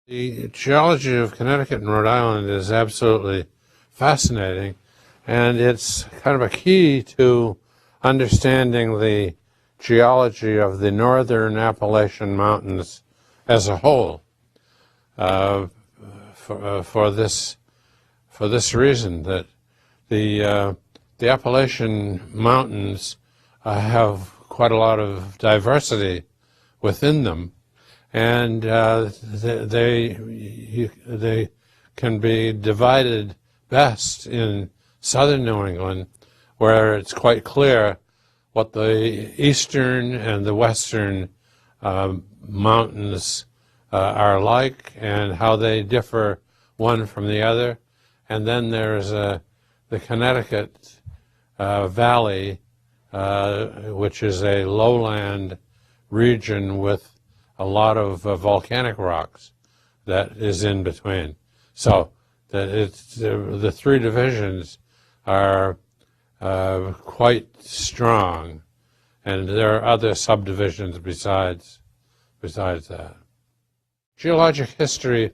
The geology of Connecticut and Rhode Island is absolutely fascinating, and it's kind of a key to understanding the geology of the northern Appalachian Mountains as a whole. For this reason, that the Appalachian Mountains have quite a lot of diversity within them, and they can be divided best in southern New England, where it's quite clear what the eastern and the western mountains are like and how they differ one from the other. And then there's the Connecticut Valley, which is a lowland region with a lot of volcanic rocks that is in between. So that the three divisions are quite strong, and there are other subdivisions besides that. Geologic history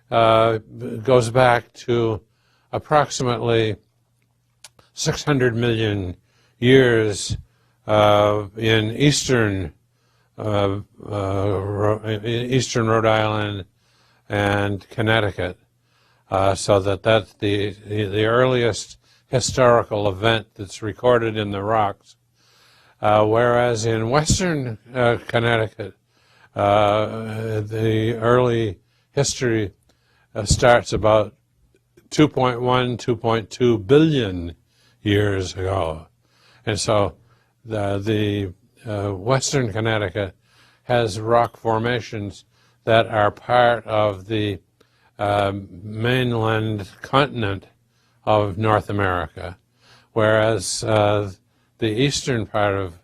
goes back to approximately 600 million years in eastern Rhode Island and Connecticut, so that's the earliest historical event that's recorded in the rocks. Whereas in western Connecticut, the early history starts about 2.2 billion years ago. And so the western Connecticut has rock formations that are part of the mainland continent of North America, whereas the eastern part of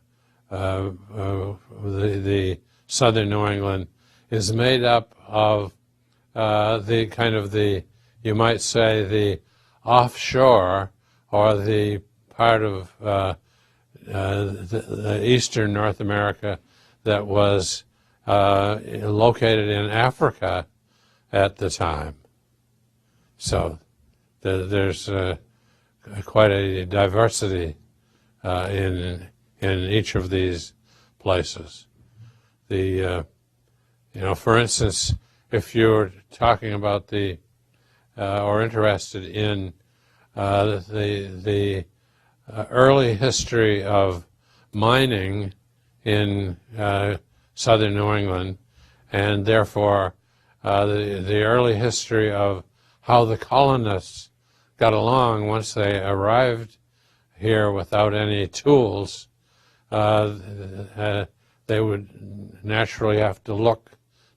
the southern New England is made up of the kind of you might say, the offshore, or the part of the eastern North America that was located in Africa at the time. So there's quite a diversity in each of these places. For instance, if you're talking about or interested in the early history of mining in southern New England, and therefore the early history of how the colonists got along once they arrived here without any tools, they would naturally have to look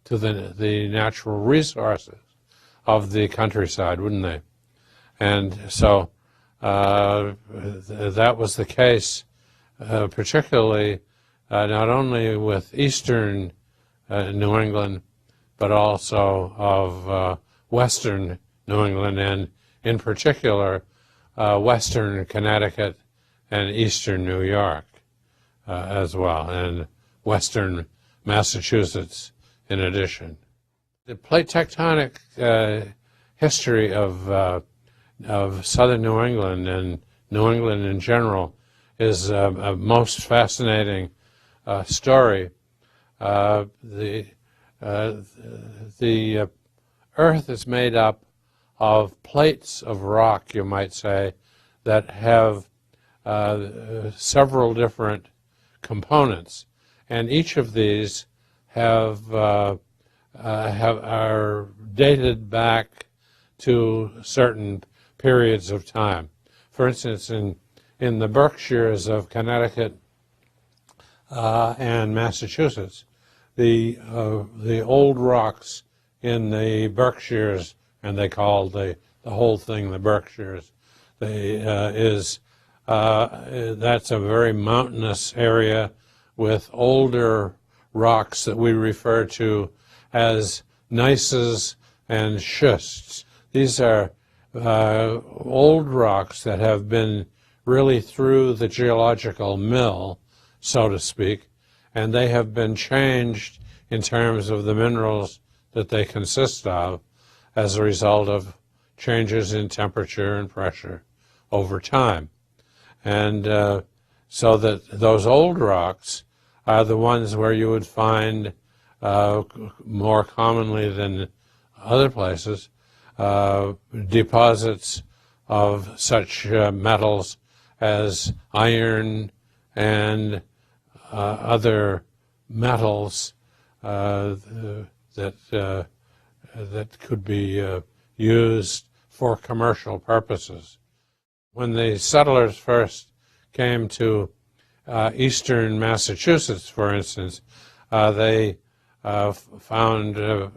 to the natural resources of the countryside, wouldn't they? And so that was the case, particularly not only with eastern New England, but also of western New England, and in particular western Connecticut and eastern New York as well, and western Massachusetts in addition. The plate tectonic history of southern New England and New England in general is a most fascinating story. The Earth is made up of plates of rock, you might say, that have several different components, and each of these are dated back to certain periods of time. For instance, in the Berkshires of Connecticut and Massachusetts, the old rocks in the Berkshires, and they called the whole thing the Berkshires, that's a very mountainous area with older rocks that we refer to as gneisses and schists. These are old rocks that have been really through the geological mill, so to speak, and they have been changed in terms of the minerals that they consist of as a result of changes in temperature and pressure over time. And so that those old rocks are the ones where you would find more commonly than other places deposits of such metals as iron and other metals that could be used for commercial purposes. When the settlers first came to eastern Massachusetts, for instance, they found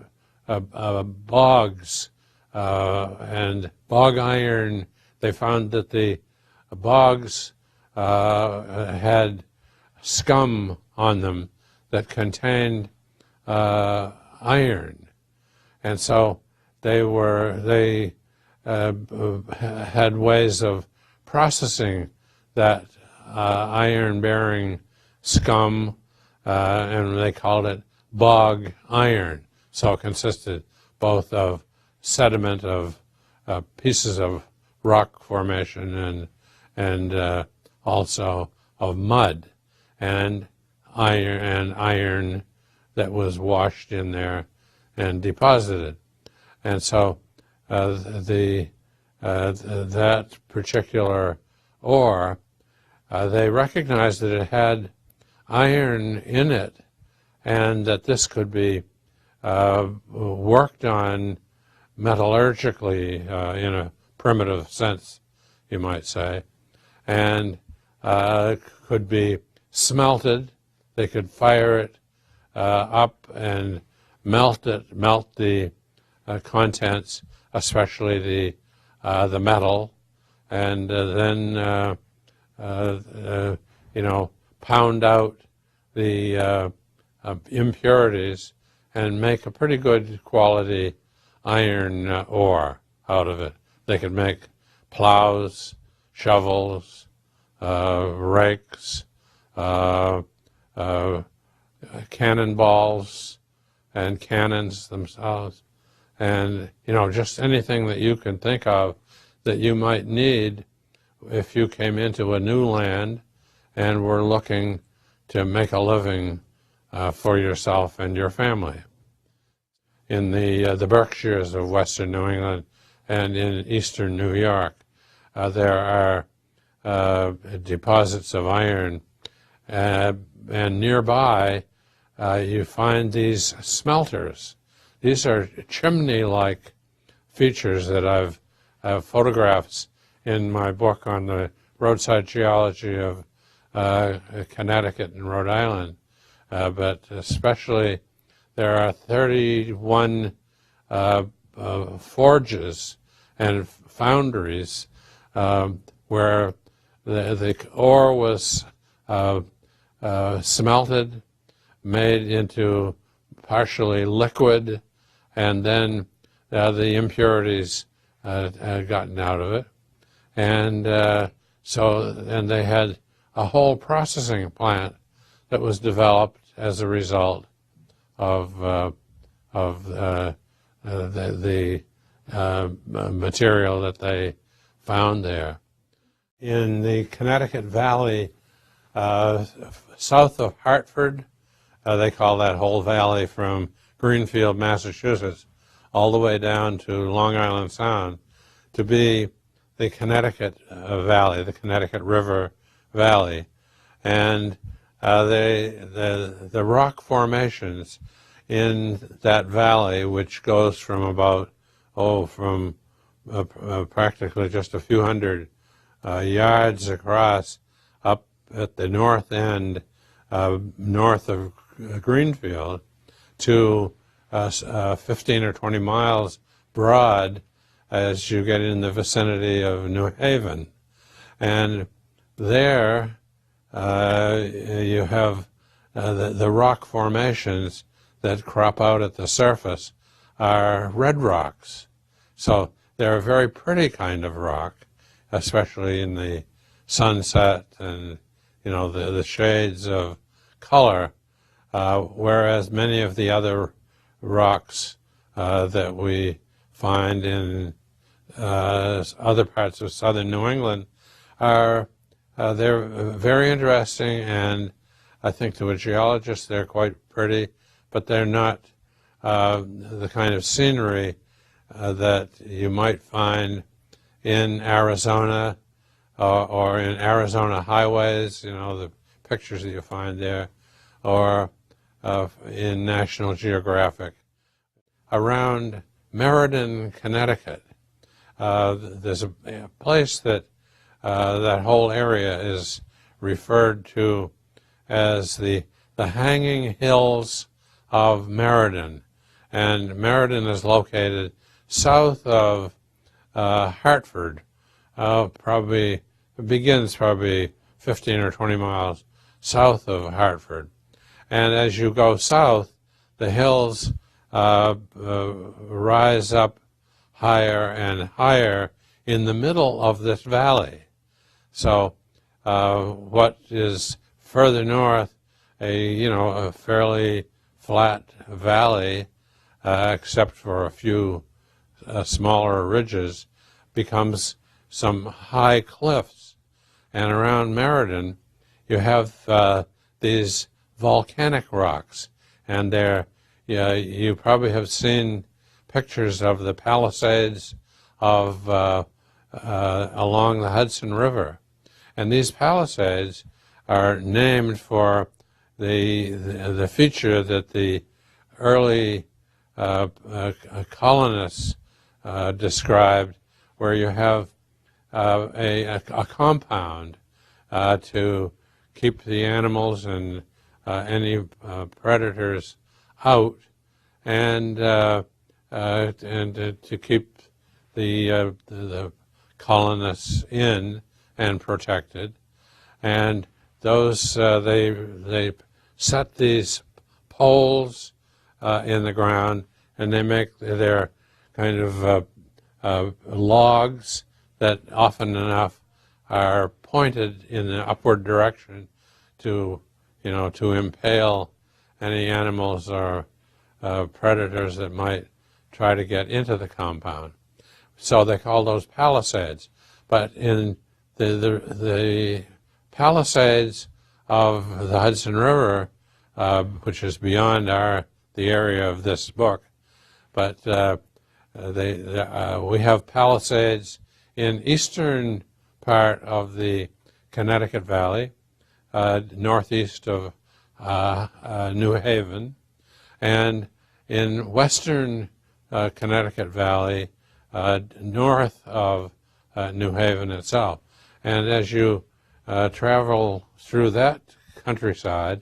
bogs and bog iron. They found that the bogs had scum on them that contained iron, and so they had ways of processing that iron-bearing scum, and they called it bog iron. So it consisted both of sediment of pieces of rock formation and also of mud and iron that was washed in there and deposited. And so that particular ore, they recognized that it had iron in it, and that this could be worked on metallurgically in a primitive sense, you might say, and could be smelted. They could fire it up and melt the contents, especially the metal, and then pound out the impurities and make a pretty good quality iron ore out of it. They could make plows, shovels, rakes, cannonballs, and cannons themselves, and just anything that you can think of that you might need if you came into a new land and were looking to make a living for yourself and your family. In the Berkshires of western New England and in eastern New York, there are deposits of iron, and nearby you find these smelters. These are chimney-like features that I've photographs in my book on the Roadside Geology of Connecticut and Rhode Island, but especially there are 31 forges and foundries where the ore was smelted, made into partially liquid, and then the impurities gotten out of it. And and they had a whole processing plant that was developed as a result of the material that they found there. In the Connecticut Valley, south of Hartford, they call that whole valley from Greenfield, Massachusetts, all the way down to Long Island Sound, to be the Connecticut Valley, the Connecticut River Valley. And the rock formations in that valley, which goes from about, practically just a few hundred yards across up at the north end, north of Greenfield, to 15 or 20 miles broad as you get in the vicinity of New Haven. And there you have the rock formations that crop out at the surface are red rocks. So they're a very pretty kind of rock, especially in the sunset and the shades of color, whereas many of the other rocks that we find in other parts of southern New England are they're very interesting, and I think to a geologist they're quite pretty, but they're not the kind of scenery that you might find in Arizona or in Arizona highways, you know, the pictures that you find there, or in National Geographic. Around Meriden, Connecticut, there's a place that that whole area is referred to as the hanging hills of Meriden. And Meriden is located south of Hartford, probably, it begins probably 15 or 20 miles south of Hartford. And as you go south, the hills rise up higher and higher in the middle of this valley. So what is further north, a fairly flat valley, except for a few smaller ridges, becomes some high cliffs. And around Meriden, you have these volcanic rocks, and you probably have seen pictures of the Palisades of along the Hudson River, and these Palisades are named for the feature that the early colonists described, where you have a compound to keep the animals and any predators out, and to keep the colonists in and protected. And those they set these poles in the ground, and they make their kind of logs that often enough are pointed in the upward direction to impale any animals or predators that might try to get into the compound. So they call those Palisades. But in the Palisades of the Hudson River, which is beyond the area of this book, but we have Palisades in eastern part of the Connecticut Valley, northeast of New Haven, and in western Connecticut Valley, north of New Haven itself. And as you travel through that countryside,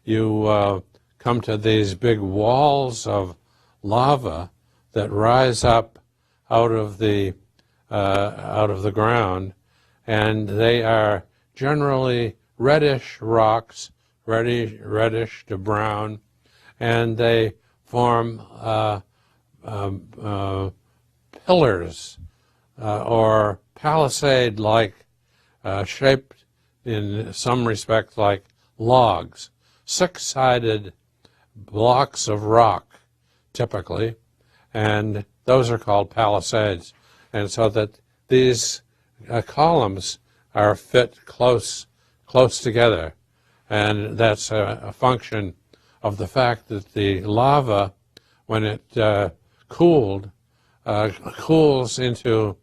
you come to these big walls of lava that rise up out of the ground, and they are generally reddish rocks, reddish to brown, and they form pillars or palisade-like, shaped in some respects like logs, six-sided blocks of rock, typically, and those are called palisades. And so that these columns are fit close together, and that's a function of the fact that the lava, when it cools into,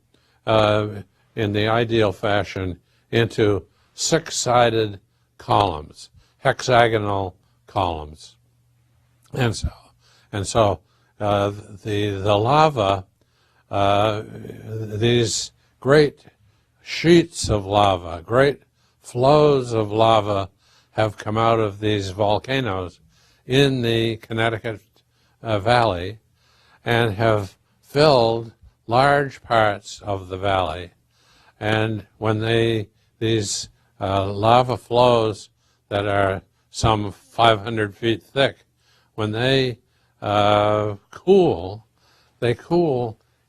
in the ideal fashion, into six-sided columns, hexagonal columns. And so the lava, these great sheets of lava, great flows of lava have come out of these volcanoes in the Connecticut Valley and have filled large parts of the valley. And when these lava flows that are some 500 feet thick, when they cool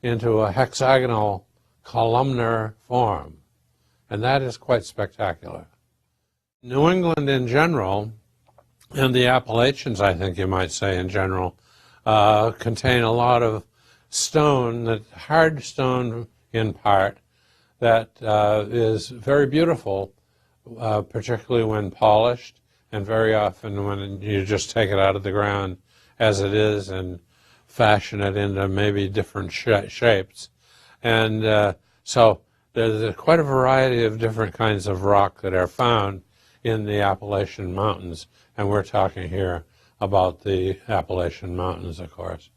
into a hexagonal columnar form. And that is quite spectacular. New England in general, and the Appalachians, I think you might say in general, contain a lot of stone, that hard stone in part, that is very beautiful, particularly when polished, and very often when you just take it out of the ground as it is and fashion it into maybe different shapes. And so there's quite a variety of different kinds of rock that are found in the Appalachian Mountains, and we're talking here about the Appalachian Mountains, of course.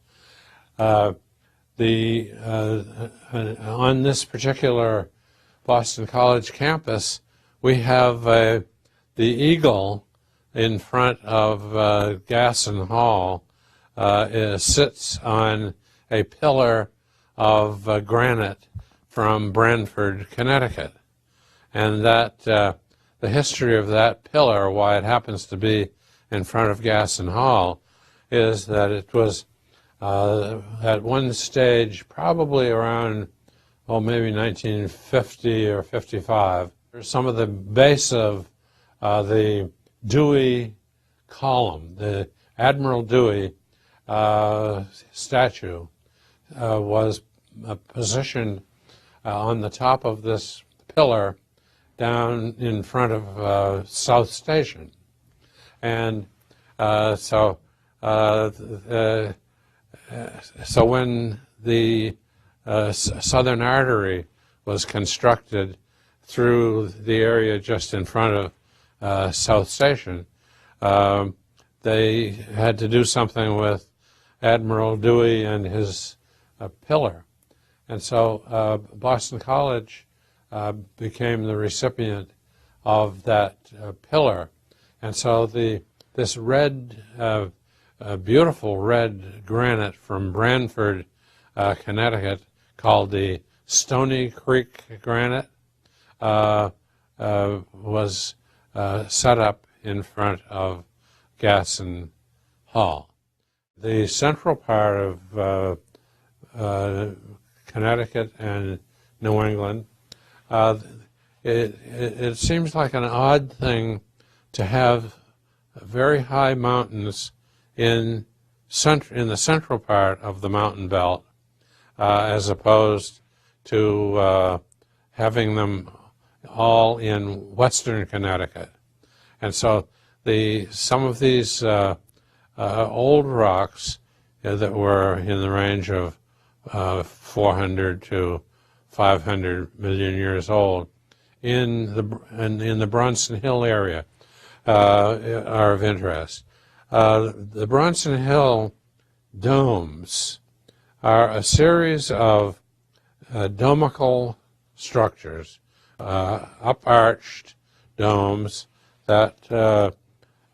On this particular Boston College campus, we have the eagle in front of Gasson Hall. Sits on a pillar of granite from Branford, Connecticut. And that the history of that pillar, why it happens to be in front of Gasson Hall, is that it was at one stage, probably around, maybe 1950 or 55, some of the base of the Dewey column, the Admiral Dewey statue, was positioned on the top of this pillar down in front of South Station. And so when the Southern Artery was constructed through the area just in front of South Station, they had to do something with Admiral Dewey and his pillar. And so Boston College became the recipient of that pillar. And so this red, beautiful red granite from Branford, Connecticut, called the Stony Creek granite, was set up in front of Gasson Hall. The central part of Connecticut and New England, it seems like an odd thing to have very high mountains in the central part of the mountain belt, as opposed to having them all in western Connecticut. And so some of these old rocks that were in the range of 400 to 500 million years old in the Bronson Hill area are of interest. The Bronson Hill domes are a series of domical structures, up-arched domes that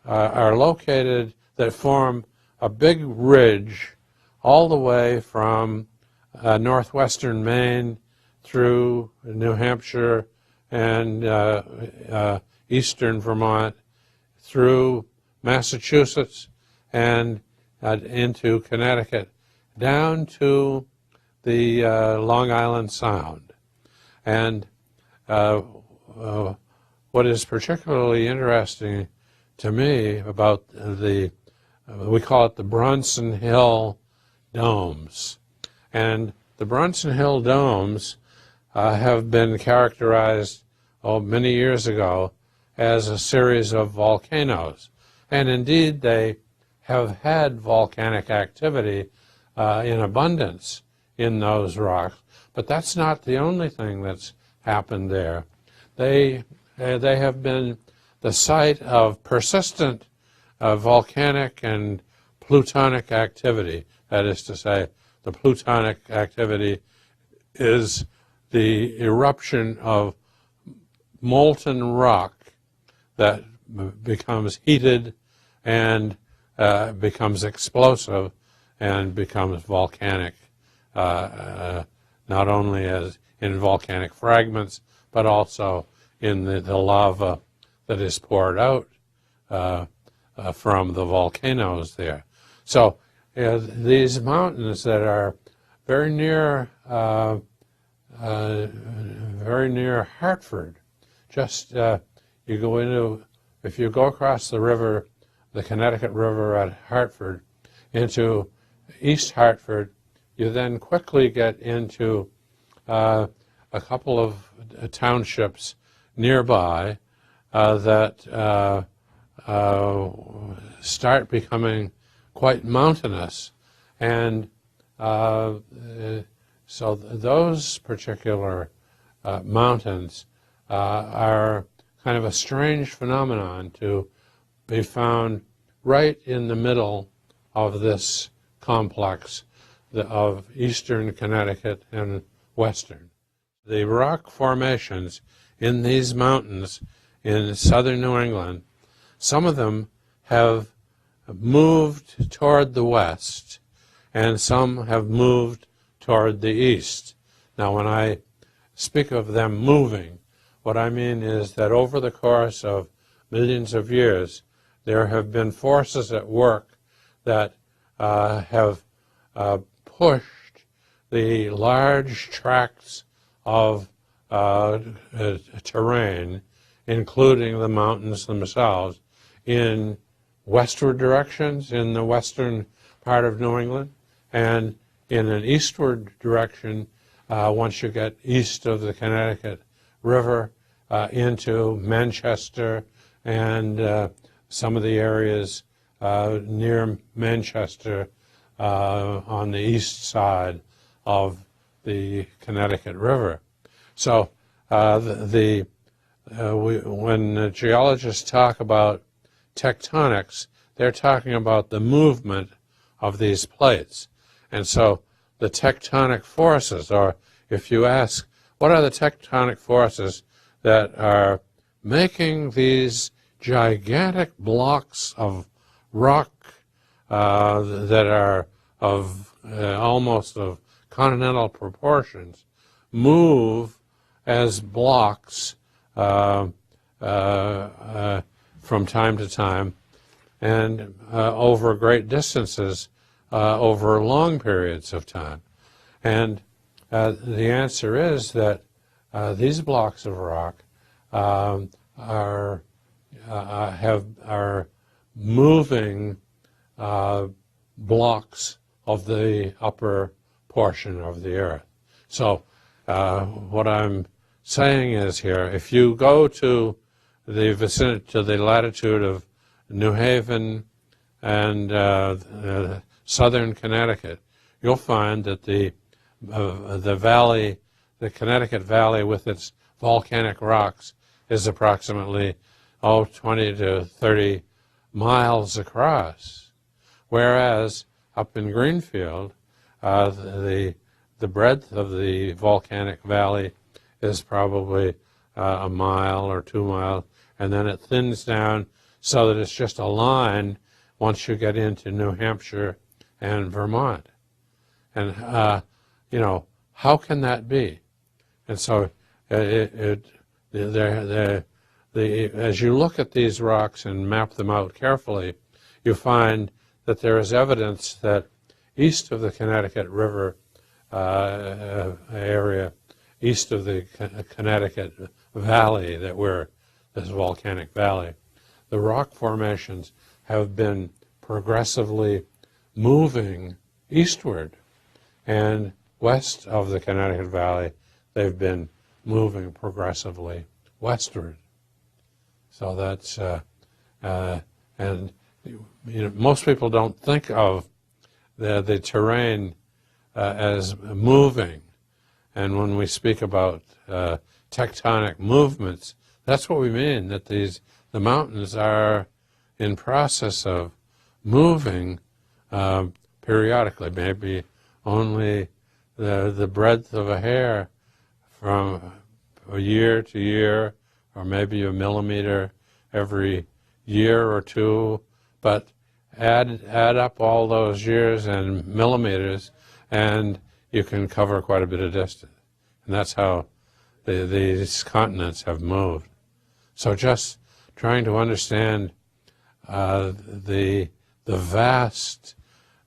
are located, that form a big ridge all the way from northwestern Maine through New Hampshire and eastern Vermont, through Massachusetts and into Connecticut, down to the Long Island Sound. And what is particularly interesting to me about we call it the Bronson Hill domes. And the Bronson Hill domes have been characterized many years ago as a series of volcanoes. And indeed, they have had volcanic activity in abundance in those rocks. But that's not the only thing that's happened there. They have been the site of persistent volcanic and plutonic activity. That is to say, the plutonic activity is the eruption of molten rock that becomes heated and becomes explosive and becomes volcanic, not only as in volcanic fragments, but also in the lava that is poured out from the volcanoes there. So these mountains that are very near Hartford, just you go into, if you go across the river, the Connecticut River at Hartford, into East Hartford, you then quickly get into a couple of townships nearby that start becoming quite mountainous, and so those particular mountains are kind of a strange phenomenon to be found right in the middle of this complex of eastern Connecticut and western. The rock formations in these mountains in southern New England, some of them have moved toward the west and some have moved toward the east. Now, when I speak of them moving, what I mean is that over the course of millions of years, there have been forces at work that have pushed the large tracts of terrain, including the mountains themselves, in westward directions in the western part of New England, and in an eastward direction once you get east of the Connecticut River into Manchester and some of the areas near Manchester on the east side of the Connecticut River. So when geologists talk about tectonics, they're talking about the movement of these plates. And so the tectonic forces, or if you ask, what are the tectonic forces that are making these gigantic blocks of rock that are of almost of continental proportions move as blocks from time to time and over great distances over long periods of time. And the answer is that these blocks of rock are moving blocks of the upper portion of the earth. So what I'm saying is here, if you go to the vicinity, to the latitude of New Haven and southern Connecticut, you'll find that the valley, the Connecticut Valley with its volcanic rocks, is approximately 20 to 30 miles across, whereas up in Greenfield, the breadth of the volcanic valley is probably a mile or 2 miles, and then it thins down so that it's just a line once you get into New Hampshire and Vermont. And, how can that be? And so as you look at these rocks and map them out carefully, you find that there is evidence that east of the Connecticut River area, east of the Connecticut Valley this volcanic valley, the rock formations have been progressively moving eastward, and west of the Connecticut Valley, they've been moving progressively westward. So that's, and most people don't think of the terrain as moving. And when we speak about tectonic movements, that's what we mean, that the mountains are in process of moving periodically, maybe only the breadth of a hair from a year to year, or maybe a millimeter every year or two, but add up all those years and millimeters, and you can cover quite a bit of distance. And that's how these continents have moved. So just trying to understand the vast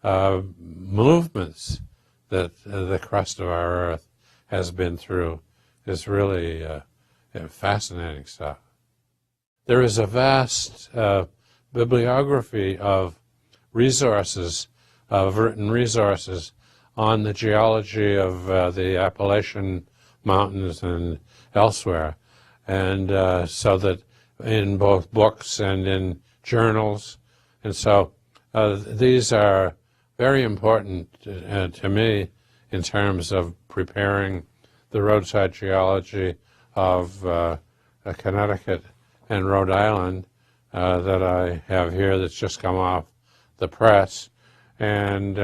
movements that the crust of our Earth has been through is really fascinating stuff. There is a vast bibliography of resources of written resources on the geology of the Appalachian Mountains and elsewhere. And so that in both books and in journals. And so these are very important to me in terms of preparing the roadside geology of Connecticut and Rhode Island that I have here that's just come off the press and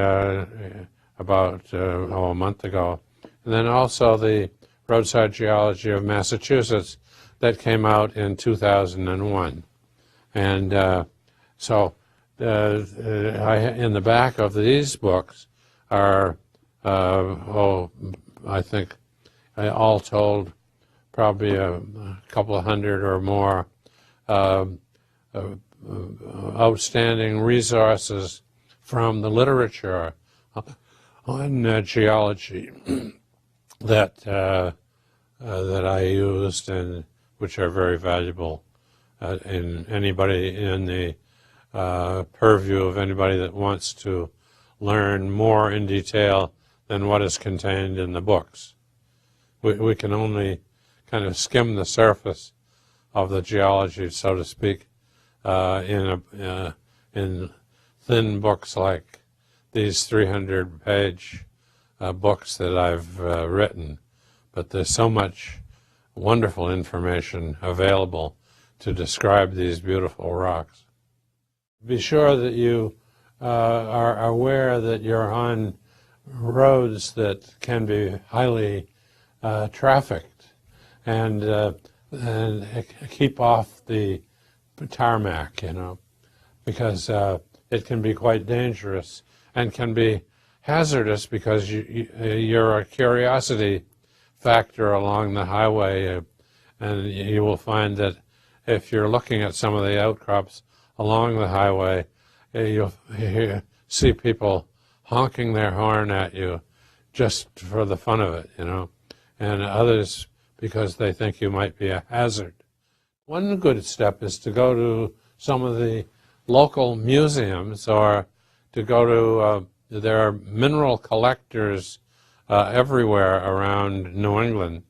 about a month ago. And then also the Roadside Geology of Massachusetts that came out in 2001. And so in the back of these books are, I think all told, probably a couple of hundred or more outstanding resources from the literature on geology that I used and which are very valuable in anybody in the purview of anybody that wants to learn more in detail than what is contained in the books. We can only kind of skim the surface of the geology, so to speak, in thin books like these 300-page books that I've written. But there's so much wonderful information available to describe these beautiful rocks. Be sure that you are aware that you're on roads that can be highly trafficked, and keep off the tarmac, because it can be quite dangerous and can be hazardous because you're a curiosity factor along the highway, and you will find that if you're looking at some of the outcrops along the highway, you'll see people honking their horn at you just for the fun of it, and others because they think you might be a hazard. One good step is to go to some of the local museums, or to go to, there are mineral collectors everywhere around New England.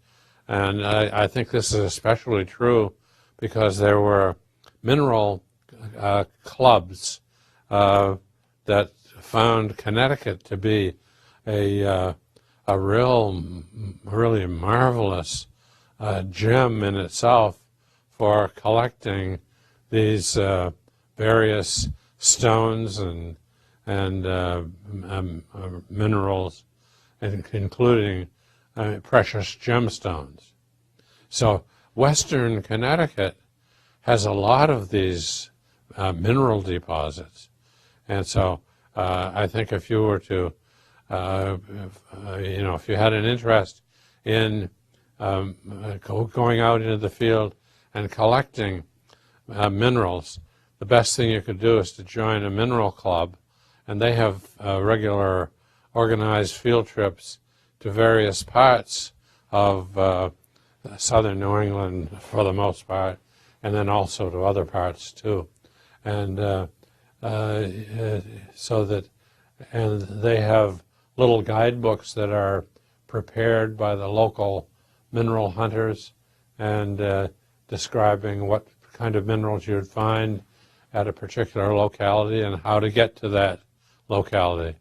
And I think this is especially true because there were mineral clubs that found Connecticut to be a really marvelous gem in itself for collecting these various stones and minerals, including precious gemstones. So Western Connecticut has a lot of these mineral deposits, and so I think if you were to, if you had an interest in going out into the field and collecting minerals, the best thing you could do is to join a mineral club, and they have regular organized field trips to various parts of southern New England for the most part, and then also to other parts too. And and they have little guidebooks that are prepared by the local mineral hunters, and describing what kind of minerals you'd find at a particular locality and how to get to that locality.